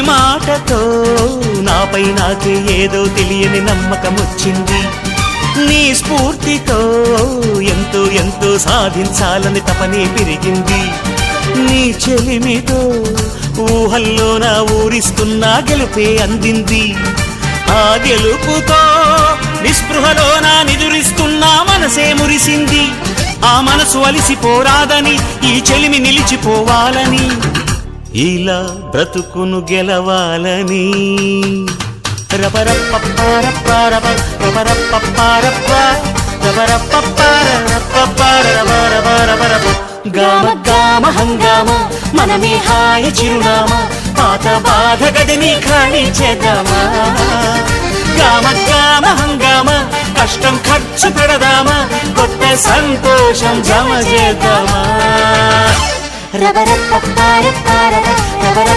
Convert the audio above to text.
మాటతో నాపై నాకే ఏదో తెలియని నమ్మకం వచ్చింది. నీ స్ఫూర్తితో ఎంతో ఎంతో సాధించాలని తపనే పెరిగింది. నీ చెలిమితో ఊహల్లో నా ఊరిస్తున్నా గెలుపే అందింది. ఆ గెలుపుతో నిస్పృహలో నా నిదురిస్తున్నా మనసే మురిసింది. ఆ మనసు అలిసిపోరాదని ఈ చెలిమి నిలిచిపోవాలని ఇలా బ్రతుకును గెలవాలని గామ గామ హంగామ మనమే హాయ చిరునామా పాత బాధ గదిని ఖాళీ చేద్దామా. గామ గామ హంగామ కష్టం ఖర్చు పెడదామా కొత్త సంతోషం జమ చేద్దామా.